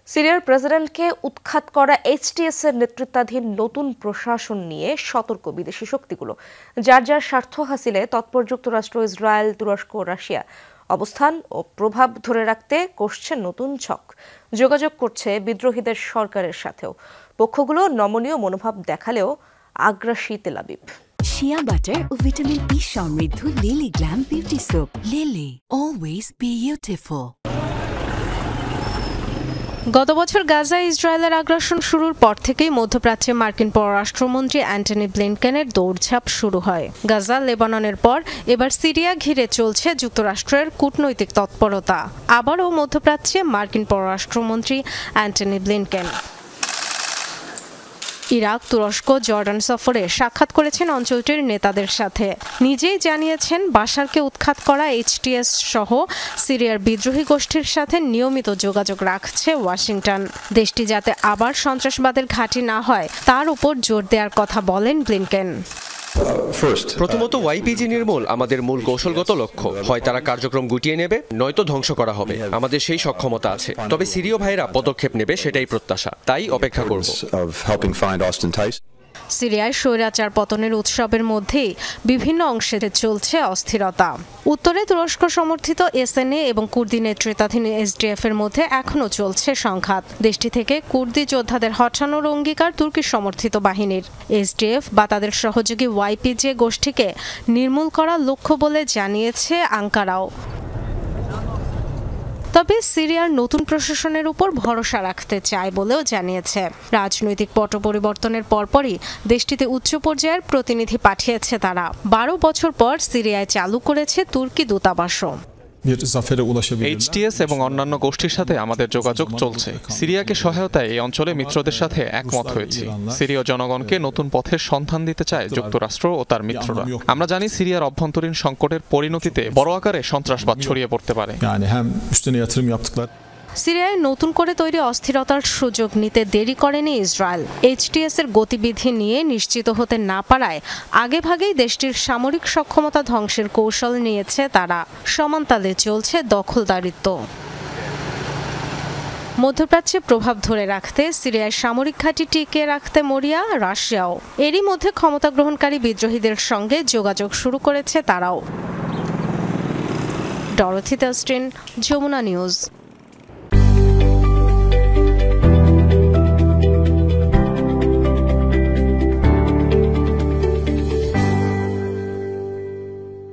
সিরিয়ার প্রেসিডেন্টকে উৎখাত করা এইচটিএস এর নেতৃত্বাধীন নতুন প্রশাসন নিয়ে সতর্ক বিদেশি শক্তিগুলো। যার যার স্বার্থ হাসিলে তৎপর যুক্তরাষ্ট্র, ইসরায়েল, তুরস্ক, রাশিয়া অবস্থান ও প্রভাব ধরে রাখতে কষছে নতুন ছক। যোগাযোগ করছে বিদ্রোহীদের সরকারের সাথেও। পক্ষগুলো নমনীয় মনোভাব দেখালেও আগ্রাসী তেল আবিব। শিয়া বাটার ও ভিটামিন ই সমৃদ্ধ lily glam beauty soap. Lily, always beautiful. গত বছর গাজায় ইসরায়েলের আগ্রাসন শুরুর পর থেকেই মধ্যপ্রাচ্যে মার্কিন পররাষ্ট্রমন্ত্রী অ্যান্টনি ব্লিনকেনের দৌড়ঝাঁপ শুরু হয়। গাজা, লেবাননের পর এবার সিরিয়া ঘিরে চলছে যুক্তরাষ্ট্রের কূটনৈতিক তৎপরতা। আবারও মধ্যপ্রাচ্যে মার্কিন পররাষ্ট্রমন্ত্রী অ্যান্টনি ব্লিনকেন ইরাক, তুরস্ক, জর্ডান সফরে সাক্ষাৎ করেছেন অঞ্চলটির নেতাদের সাথে। নিজেই জানিয়েছেন বাশারকে উৎখাত করা এইচটিএস সহ সিরিয়ার বিদ্রোহী গোষ্ঠীর সাথে নিয়মিত যোগাযোগ রাখছে ওয়াশিংটন। দেশটি যাতে আবার সন্ত্রাসবাদের ঘাঁটি না হয় তার উপর জোর দেওয়ার কথা বলেন ব্লিনকেন। প্রথমত ওয়াইপিজি নির্মূল আমাদের মূল কৌশলগত লক্ষ্য। হয় তারা কার্যক্রম গুটিয়ে নেবে, নয়তো ধ্বংস করা হবে। আমাদের সেই সক্ষমতা আছে, তবে সিরীয় ভাইরা পদক্ষেপ নেবে সেটাই প্রত্যাশা। তাই অপেক্ষা করব। সিরিয়ায় স্বৈরাচার পতনের উৎসবের মধ্যেই বিভিন্ন অংশে চলছে অস্থিরতা। উত্তরে তুরস্ক সমর্থিত এসএনএ এবং কুর্দি নেতৃত্বাধীন এসডিএফ এর মধ্যে এখনও চলছে সংঘাত। দেশটি থেকে কুর্দি যোদ্ধাদের হটানোর অঙ্গীকার তুর্কি সমর্থিত বাহিনীর। এসডিএফ বা তাদের সহযোগী ওয়াইপিজে গোষ্ঠীকে নির্মূল করার লক্ষ্য বলে জানিয়েছে আঙ্কারাও। তবে সিরিয়ার নতুন প্রশাসনের উপর ভরসা রাখতে চায় বলেও জানিয়েছে। রাজনৈতিক পট পরিবর্তনের পরপরই দেশটিতে উচ্চ পর্যায়ের প্রতিনিধি পাঠিয়েছে তারা। 12 বছর পর সিরিয়ায় চালু করেছে তুর্কি দূতাবাসও। এইচটিএস এবং অন্যান্য গোষ্ঠীর সাথে আমাদের যোগাযোগ চলছে। সিরিয়াকে সহায়তায় এই অঞ্চলে মিত্রদের সাথে একমত হয়েছি। সিরীয় জনগণকে নতুন পথের সন্ধান দিতে চায় যুক্তরাষ্ট্র ও তার মিত্ররা। আমরা জানি সিরিয়ার অভ্যন্তরীণ সংকটের পরিণতিতে বড় আকারে সন্ত্রাসবাদ ছড়িয়ে পড়তে পারে। সিরিয়ায় নতুন করে তৈরি অস্থিরতার সুযোগ নিতে দেরি করেনি ইসরায়েল। এইচটিএস এর গতিবিধি নিয়ে নিশ্চিত হতে না পারায় আগেভাগেই দেশটির সামরিক সক্ষমতা ধ্বংসের কৌশল নিয়েছে তারা। সমান্তালে চলছে দখলদারিত্ব। মধ্যপ্রাচ্যে প্রভাব ধরে রাখতে সিরিয়ায় সামরিক ঘাঁটি টিকিয়ে রাখতে মরিয়া রাশিয়াও। এরই মধ্যে ক্ষমতা গ্রহণকারী বিদ্রোহীদের সঙ্গে যোগাযোগ শুরু করেছে তারাও। ডরোথি তেলস্ট্রিন, যমুনা নিউজ।